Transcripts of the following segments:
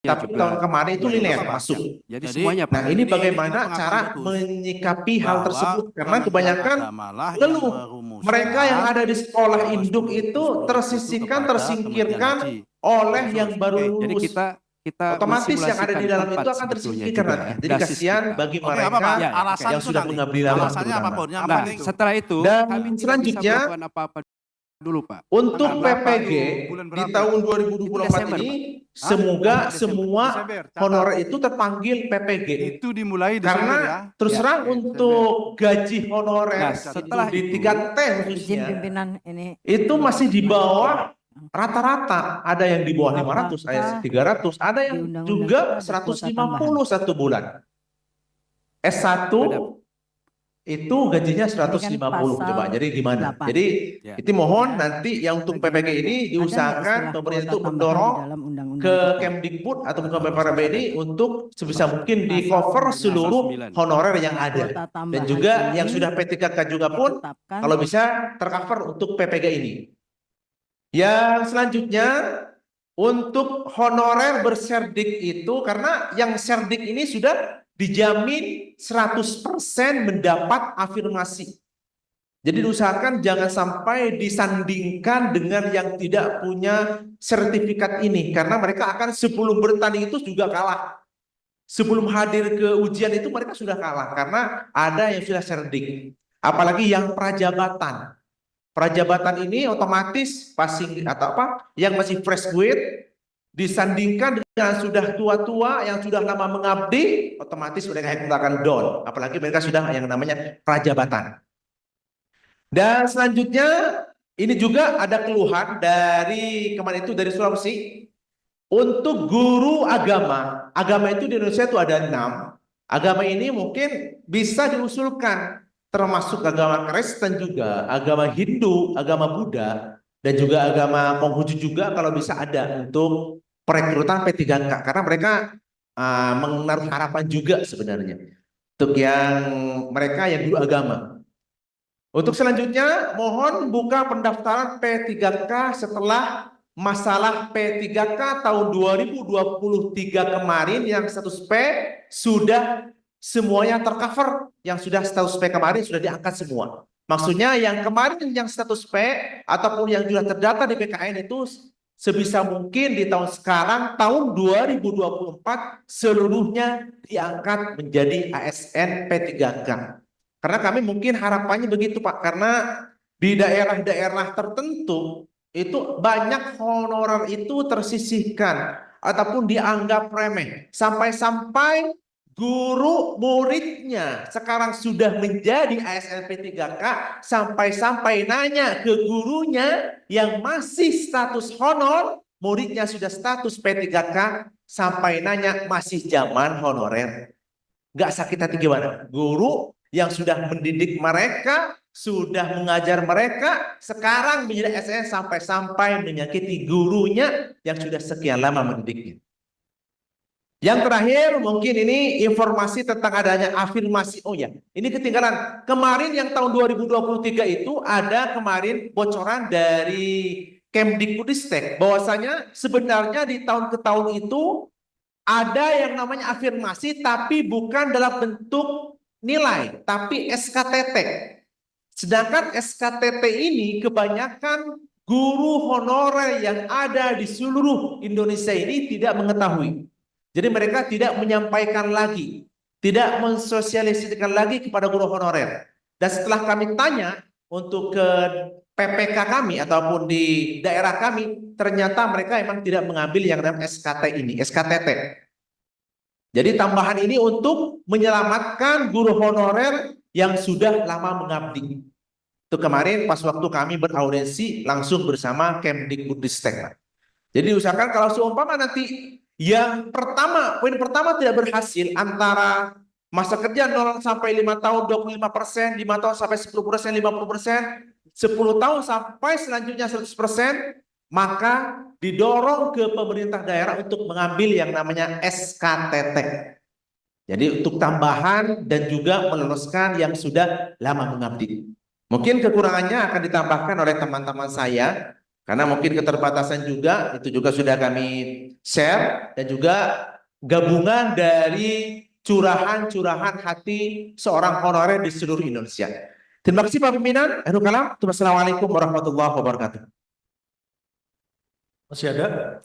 tapi tahun kemarin itu linear masuk. Jadi semuanya, Pak. Nah, ini bagaimana cara menyikapi hal tersebut? Karena kebanyakan ngeluh mereka yang ada di sekolah induk itu tersisihkan, tersingkirkan oleh yang baru Jadi lulus. kita Otomatis yang ada di dalam itu akan tersingkirkan nanti. Jadi kasihan bagi mereka yang sudah mengabdi lama. Setelah itu, dan kami selanjutnya apa-apa dulu, Pak. untuk PPG di tahun 2024 ini semoga semua honorer itu terpanggil PPG. Itu dimulai karena ya. terus terang untuk gaji honorer setelah di 3T khususnya pimpinan ini itu masih di bawah rata-rata, ada yang di bawah 500, ada yang 300, ada yang juga 150 satu bulan. S1 itu gajinya 150 coba. Jadi gimana? Jadi itu mohon nanti yang untuk PPG ini diusahakan pemerintah itu mendorong ke Kemdikbud atau ke BPRBD untuk sebisa mungkin di cover seluruh honorer yang ada. Dan juga yang sudah P3K juga pun kalau bisa tercover untuk PPG ini. Yang selanjutnya untuk honorer berserdik itu karena yang serdik ini sudah dijamin 100% mendapat afirmasi. Jadi diusahakan jangan sampai disandingkan dengan yang tidak punya sertifikat ini karena mereka akan sebelum bertanding itu juga kalah. Sebelum hadir ke ujian itu mereka sudah kalah karena ada yang sudah serdik. Apalagi yang prajabatan. Prajabatan ini otomatis passing atau apa yang masih fresh graduate disandingkan dengan sudah tua-tua yang sudah lama mengabdi, otomatis mereka itu akan down. Apalagi mereka sudah yang namanya prajabatan. Dan selanjutnya ini juga ada keluhan dari kemarin itu dari Sulawesi untuk guru agama. Agama itu di Indonesia itu ada 6. Agama ini mungkin bisa diusulkan. Termasuk agama Kristen juga, agama Hindu, agama Buddha, dan juga agama Konghucu juga kalau bisa ada untuk perekrutan P3K. Karena mereka menaruh harapan juga sebenarnya. Untuk yang mereka yang dulu agama. Untuk selanjutnya, mohon buka pendaftaran P3K setelah masalah P3K tahun 2023 kemarin yang status P sudah semuanya tercover, yang sudah status P kemarin sudah diangkat semua. Maksudnya yang kemarin yang status P ataupun yang sudah terdata di PKN itu sebisa mungkin di tahun sekarang tahun 2024 seluruhnya diangkat menjadi ASN P3K. Karena kami mungkin harapannya begitu Pak, karena di daerah-daerah tertentu itu banyak honorer itu tersisihkan ataupun dianggap remeh sampai-sampai guru muridnya sekarang sudah menjadi ASN P3K sampai-sampai nanya ke gurunya yang masih status honor, muridnya sudah status P3K sampai nanya masih zaman honorer. Gak sakit hati gimana? Guru yang sudah mendidik mereka, sudah mengajar mereka, sekarang menjadi ASN sampai-sampai menyakiti gurunya yang sudah sekian lama mendidiknya. Yang terakhir mungkin ini informasi tentang adanya afirmasi. Oh ya, ini ketinggalan. Kemarin yang tahun 2023 itu ada kemarin bocoran dari Kemdikbudristek bahwasanya sebenarnya di tahun ke tahun itu ada yang namanya afirmasi tapi bukan dalam bentuk nilai, tapi SKTT. Sedangkan SKTT ini kebanyakan guru honorer yang ada di seluruh Indonesia ini tidak mengetahui. Jadi mereka tidak menyampaikan lagi, tidak mensosialisasikan lagi kepada guru honorer. Dan setelah kami tanya untuk ke PPK kami ataupun di daerah kami, ternyata mereka memang tidak mengambil yang namanya SKT ini, SKTT. Jadi tambahan ini untuk menyelamatkan guru honorer yang sudah lama mengabdi. Itu kemarin pas waktu kami beraudiensi langsung bersama Kemdikbudristek. Jadi usahakan kalau seumpama nanti yang pertama, poin pertama tidak berhasil antara masa kerja 0 sampai 5 tahun 25%, 5 tahun sampai 10%, 50%, 10 tahun sampai selanjutnya 100%, maka didorong ke pemerintah daerah untuk mengambil yang namanya SKTT. Jadi untuk tambahan dan juga meloloskan yang sudah lama mengabdi. Mungkin kekurangannya akan ditambahkan oleh teman-teman saya. Karena mungkin keterbatasan juga, itu juga sudah kami share, dan juga gabungan dari curahan-curahan hati seorang honorer di seluruh Indonesia. Terima kasih Pak Pimpinan. Akhirul kalam. Wassalamualaikum warahmatullahi wabarakatuh. Masih ada?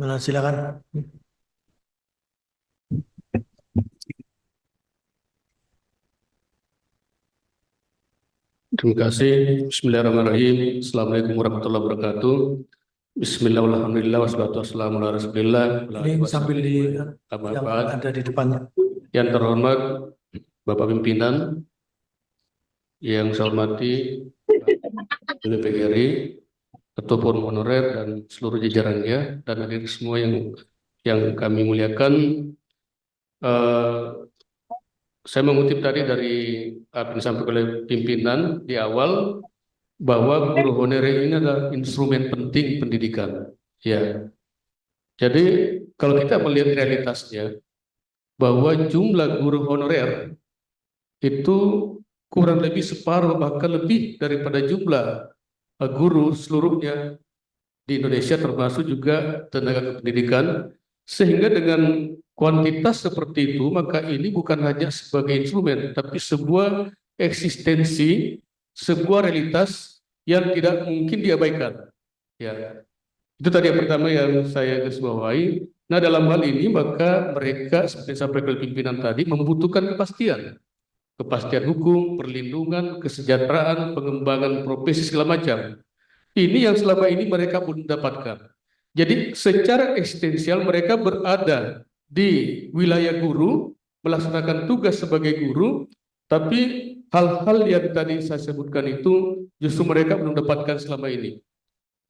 Nah, silakan. Terima kasih. Bismillahirrahmanirrahim. Assalamualaikum warahmatullahi wabarakatuh. Bismillahirrahmanirrahim. Wassalatu wassalamu ala Rasulillah. Ini sambil di yang Bapak ada di depannya. yang terhormat Bapak Pimpinan, yang saya hormati BPGRI, Ketua Forum Honorer dan seluruh jajarannya, dan hadirin semua yang kami muliakan. Saya mengutip tadi dari apa yang disampaikan oleh pimpinan di awal, bahwa guru honorer ini adalah instrumen penting pendidikan. Ya, jadi kalau kita melihat realitasnya, bahwa jumlah guru honorer itu kurang lebih separuh, bahkan lebih daripada jumlah guru seluruhnya di Indonesia, termasuk juga tenaga kependidikan. Sehingga dengan kuantitas seperti itu, maka ini bukan hanya sebagai instrumen, tapi sebuah eksistensi, sebuah realitas yang tidak mungkin diabaikan. Ya, itu tadi yang pertama yang saya garis bawahi. Nah, dalam hal ini maka mereka seperti sampai ke pimpinan tadi membutuhkan kepastian hukum, perlindungan, kesejahteraan, pengembangan profesi segala macam. Ini yang selama ini mereka belum dapatkan. Jadi secara eksistensial mereka berada di wilayah guru, melaksanakan tugas sebagai guru, tapi hal-hal yang tadi saya sebutkan itu justru mereka belum dapatkan selama ini.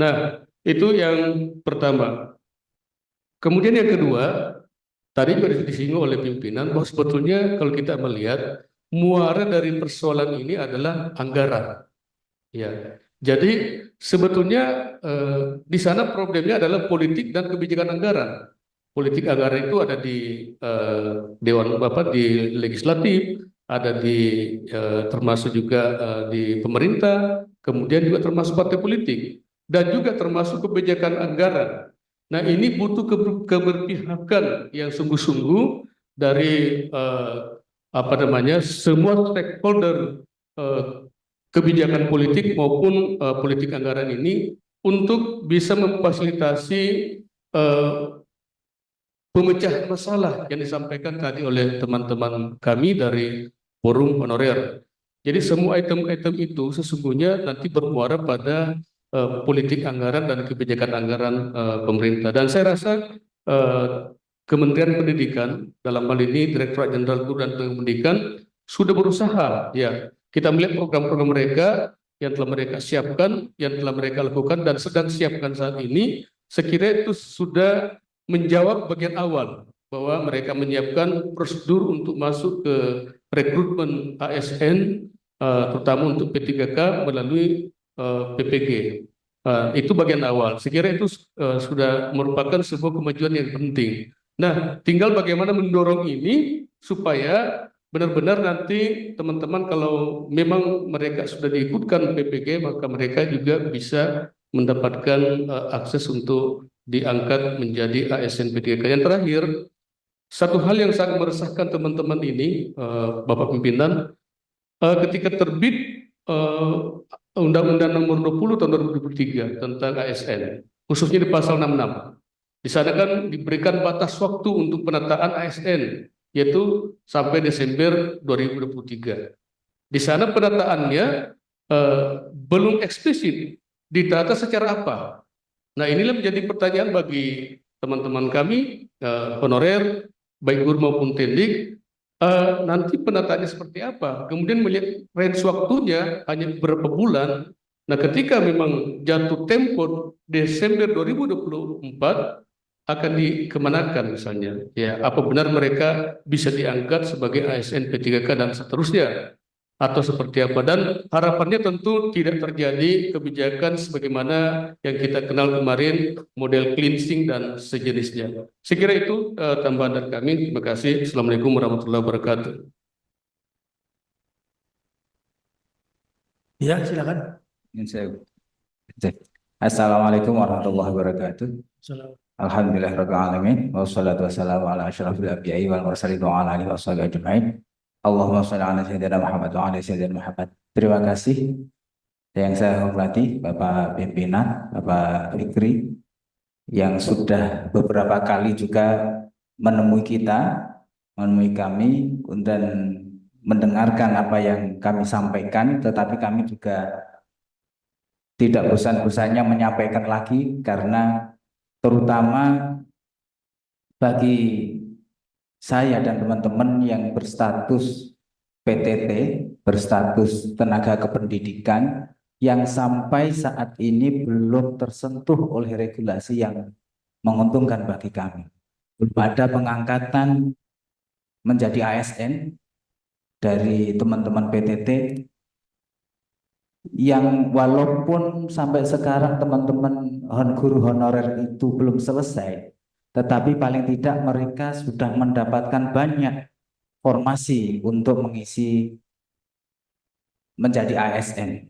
Nah, itu yang pertama. Kemudian yang kedua, tadi juga disinggung oleh pimpinan bahwa sebetulnya kalau kita melihat muara dari persoalan ini adalah anggaran. Ya, jadi sebetulnya di sana problemnya adalah politik dan kebijakan anggaran. Politik anggaran itu ada di Dewan di legislatif, ada di termasuk juga di pemerintah, kemudian juga termasuk partai politik, dan juga termasuk kebijakan anggaran. Nah, ini butuh keberpihakan yang sungguh-sungguh dari semua stakeholder kebijakan politik maupun politik anggaran ini untuk bisa memfasilitasi pemecahan masalah yang disampaikan tadi oleh teman-teman kami dari Forum Honorer. Jadi semua item-item itu sesungguhnya nanti bermuara pada politik anggaran dan kebijakan anggaran pemerintah. Dan saya rasa Kementerian Pendidikan, dalam hal ini Direktorat Jenderal Guru dan Tenaga Pendidikan, sudah berusaha. Ya, kita melihat program-program mereka yang telah mereka siapkan, yang telah mereka lakukan dan sedang siapkan saat ini. Sekiranya itu sudah menjawab bagian awal bahwa mereka menyiapkan prosedur untuk masuk ke rekrutmen ASN, terutama untuk P3K melalui PPG. Itu bagian awal. Sekiranya itu sudah merupakan sebuah kemajuan yang penting. Nah, tinggal bagaimana mendorong ini supaya benar-benar nanti teman-teman kalau memang mereka sudah diikutkan PPG, maka mereka juga bisa mendapatkan akses untuk diangkat menjadi ASN P3K. Yang terakhir, satu hal yang sangat meresahkan teman-teman ini, Bapak Pimpinan, ketika terbit Undang-Undang Nomor 20 Tahun 2023 tentang ASN, khususnya di pasal 66. Di sana kan diberikan batas waktu untuk penataan ASN, yaitu sampai Desember 2023. Di sana penataannya belum eksplisit ditata secara apa. Nah, inilah menjadi pertanyaan bagi teman-teman kami honorer, baik guru maupun tendik, nanti penataannya seperti apa. Kemudian melihat range waktunya hanya beberapa bulan. Nah, ketika memang jatuh tempo Desember 2024 akan dikemanakan misalnya, ya apa benar mereka bisa diangkat sebagai ASN P3K dan seterusnya, atau seperti apa. Dan harapannya tentu tidak terjadi kebijakan sebagaimana yang kita kenal kemarin, model cleansing dan sejenisnya. Saya kira itu tambahan dari kami. Terima kasih. Assalamualaikum warahmatullahi wabarakatuh. Ya, silakan. Ingin saya Assalamualaikum warahmatullahi wabarakatuh. Salam. Alhamdulillahirabbil alamin wassalatu wassalamu ala asyrafil anbiya'i wal mursalin wa ala alihi washabihi ajmain. Allahumma shalli ala sayyidina Muhammad wa ala sayyidina Muhammad. Terima kasih yang saya hormati Bapak Pimpinan, Bapak Fikri yang sudah beberapa kali juga menemui kita, menemui kami dan mendengarkan apa yang kami sampaikan, tetapi kami juga tidak bosan-bosannya menyampaikan lagi karena terutama bagi saya dan teman-teman yang berstatus PTT, berstatus tenaga kependidikan yang sampai saat ini belum tersentuh oleh regulasi yang menguntungkan bagi kami. Belum ada pengangkatan menjadi ASN dari teman-teman PTT yang walaupun sampai sekarang teman-teman guru honorer itu belum selesai, tetapi paling tidak mereka sudah mendapatkan banyak formasi untuk mengisi menjadi ASN.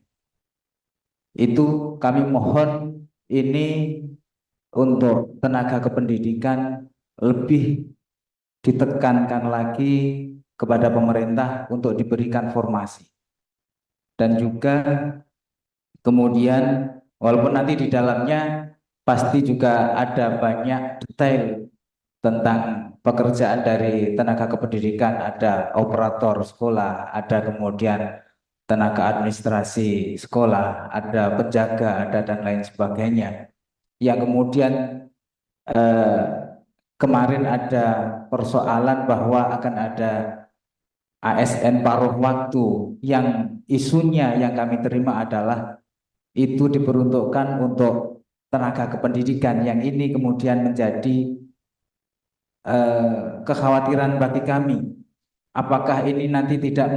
Itu kami mohon ini untuk tenaga kependidikan lebih ditekankan lagi kepada pemerintah untuk diberikan formasi. Dan juga kemudian walaupun nanti di dalamnya pasti juga ada banyak detail tentang pekerjaan dari tenaga kependidikan, ada operator sekolah, ada kemudian tenaga administrasi sekolah, ada penjaga, ada dan lain sebagainya. Yang kemudian kemarin ada persoalan bahwa akan ada ASN paruh waktu yang isunya yang kami terima adalah itu diperuntukkan untuk tenaga kependidikan, yang ini kemudian menjadi kekhawatiran bagi kami. Apakah ini nanti tidak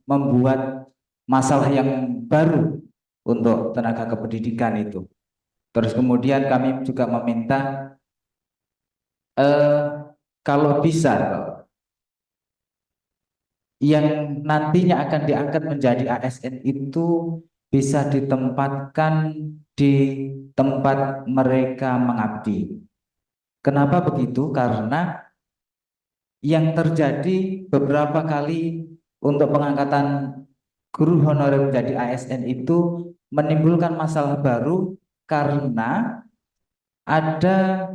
membuat masalah yang baru untuk tenaga kependidikan itu. Terus kemudian kami juga meminta kalau bisa yang nantinya akan diangkat menjadi ASN itu bisa ditempatkan di tempat mereka mengabdi. Kenapa begitu? Karena yang terjadi beberapa kali untuk pengangkatan guru honorer menjadi ASN itu menimbulkan masalah baru karena ada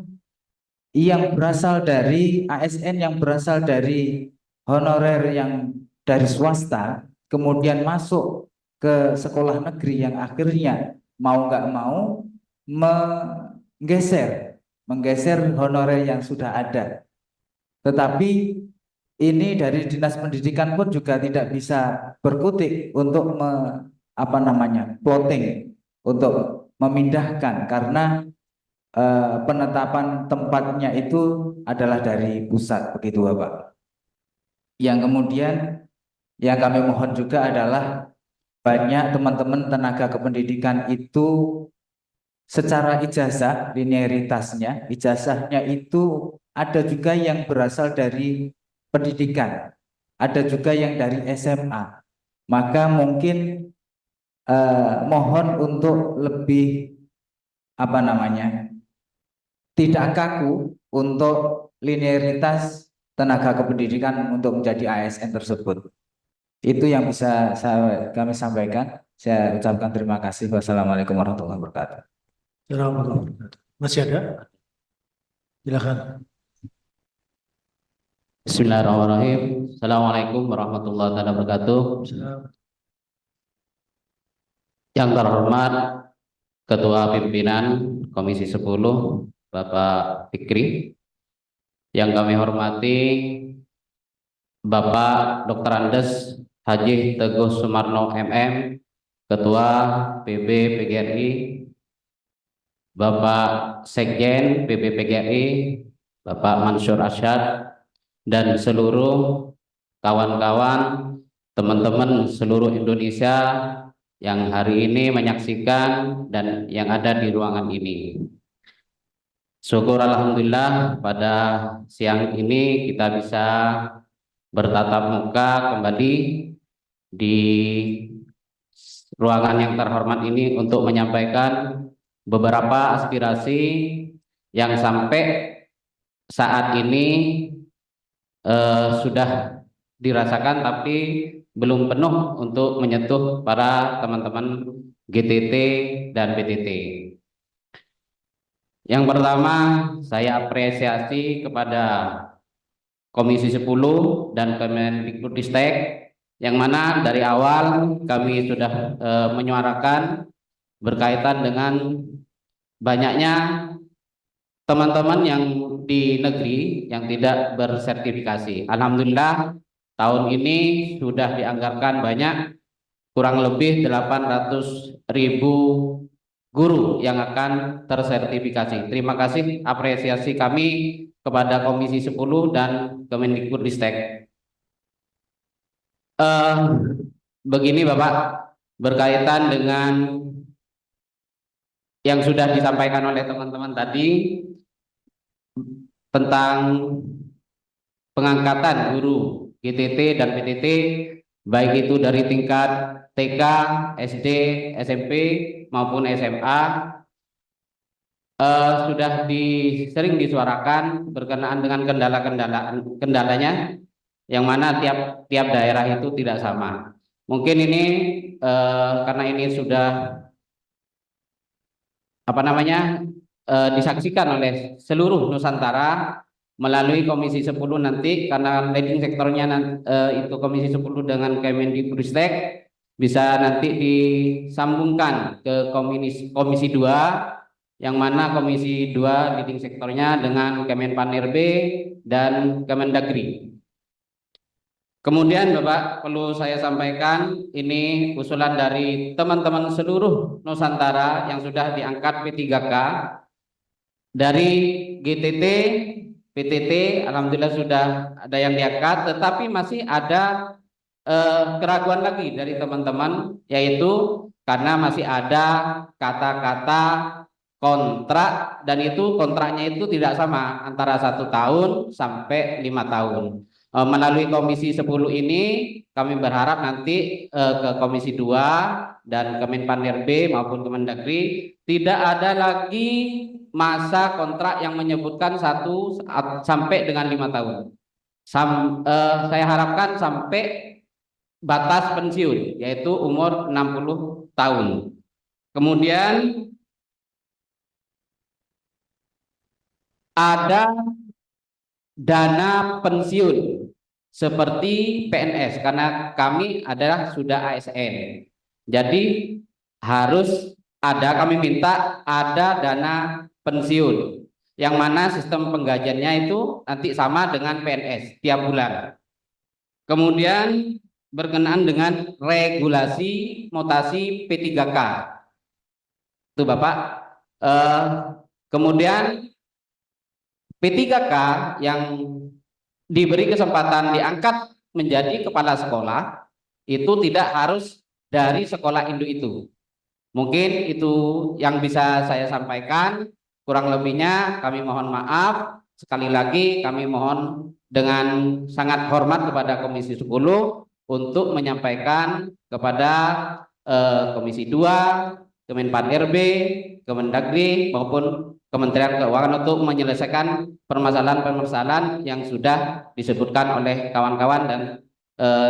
yang berasal dari ASN yang berasal dari honorer yang dari swasta kemudian masuk ke sekolah negeri yang akhirnya mau nggak mau menggeser honorer yang sudah ada. Tetapi ini dari Dinas Pendidikan pun juga tidak bisa berkutik untuk plotting untuk memindahkan karena penetapan tempatnya itu adalah dari pusat, begitu Bapak. Yang kemudian yang kami mohon juga adalah banyak teman-teman tenaga kependidikan itu secara ijazah, linearitasnya, ijazahnya itu ada juga yang berasal dari pendidikan, ada juga yang dari SMA. Maka mungkin mohon untuk lebih tidak kaku untuk linearitas tenaga kependidikan untuk menjadi ASN tersebut. Itu yang bisa kami sampaikan. Saya ucapkan terima kasih. Wassalamualaikum warahmatullahi wabarakatuh. Masih ada? Silakan. Bismillahirrahmanirrahim. Assalamualaikum warahmatullahi wabarakatuh. Yang terhormat Ketua Pimpinan Komisi 10 Bapak Fikri, yang kami hormati Bapak Dr. Andes Haji Teguh Sumarno MM, Ketua PB PGRI, Bapak Sekjen PB PGRI, Bapak Mansur Asyad, dan seluruh kawan-kawan, teman-teman seluruh Indonesia yang hari ini menyaksikan dan yang ada di ruangan ini. Syukur alhamdulillah pada siang ini kita bisa bertatap muka kembali di ruangan yang terhormat ini untuk menyampaikan beberapa aspirasi yang sampai saat ini sudah dirasakan tapi belum penuh untuk menyentuh para teman-teman GTT dan PTT. Yang pertama, saya apresiasi kepada Komisi 10 dan Kemendikbudristek yang mana dari awal kami sudah menyuarakan berkaitan dengan banyaknya teman-teman yang di negeri yang tidak bersertifikasi. Alhamdulillah tahun ini sudah dianggarkan banyak, kurang lebih 800.000 guru yang akan tersertifikasi. Terima kasih apresiasi kami kepada Komisi 10 dan Kemendikbudristek. Begini Bapak, berkaitan dengan yang sudah disampaikan oleh teman-teman tadi tentang pengangkatan guru GTT dan PTT, baik itu dari tingkat TK, SD, SMP maupun SMA, sudah sering disuarakan berkenaan dengan kendalanya, yang mana tiap daerah itu tidak sama. Mungkin ini karena ini sudah disaksikan oleh seluruh Nusantara melalui Komisi 10 nanti, karena leading sektornya itu Komisi 10 dengan Kemendikbudristek, bisa nanti disambungkan ke Komisi 2, yang mana Komisi 2 leading sektornya dengan Kemenpan-RB dan Kemendagri. Kemudian Bapak, perlu saya sampaikan, ini usulan dari teman-teman seluruh Nusantara yang sudah diangkat P3K dari GTT, PTT, alhamdulillah sudah ada yang diangkat, tetapi masih ada keraguan lagi dari teman-teman, yaitu karena masih ada kata-kata kontrak, dan itu kontraknya itu tidak sama antara 1 tahun sampai 5 tahun. Melalui Komisi 10 ini kami berharap nanti ke Komisi 2 dan Kemenpan-RB maupun Kemendagri tidak ada lagi masa kontrak yang menyebutkan 1 sampai dengan 5 tahun. Saya harapkan sampai batas pensiun, yaitu umur 60 tahun. Kemudian ada dana pensiun seperti PNS, karena kami adalah sudah ASN. Jadi harus ada, kami minta ada dana pensiun, yang mana sistem penggajiannya itu nanti sama dengan PNS tiap bulan. Kemudian berkenaan dengan regulasi mutasi P3K, itu Bapak. Kemudian P3K yang diberi kesempatan diangkat menjadi kepala sekolah itu tidak harus dari sekolah induk itu. Mungkin itu yang bisa saya sampaikan. Kurang lebihnya kami mohon maaf. Sekali lagi kami mohon dengan sangat hormat kepada Komisi 10 untuk menyampaikan kepada Komisi 2, Kemenpan-RB, Kemendagri maupun Kementerian Keuangan untuk menyelesaikan permasalahan-permasalahan yang sudah disebutkan oleh kawan-kawan dan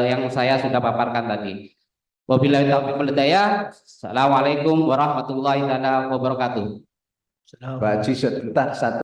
yang saya sudah paparkan tadi. Wabillahi taufiq wal hidayah. Assalamualaikum warahmatullahi wabarakatuh. Pak Haji, sebentar, satu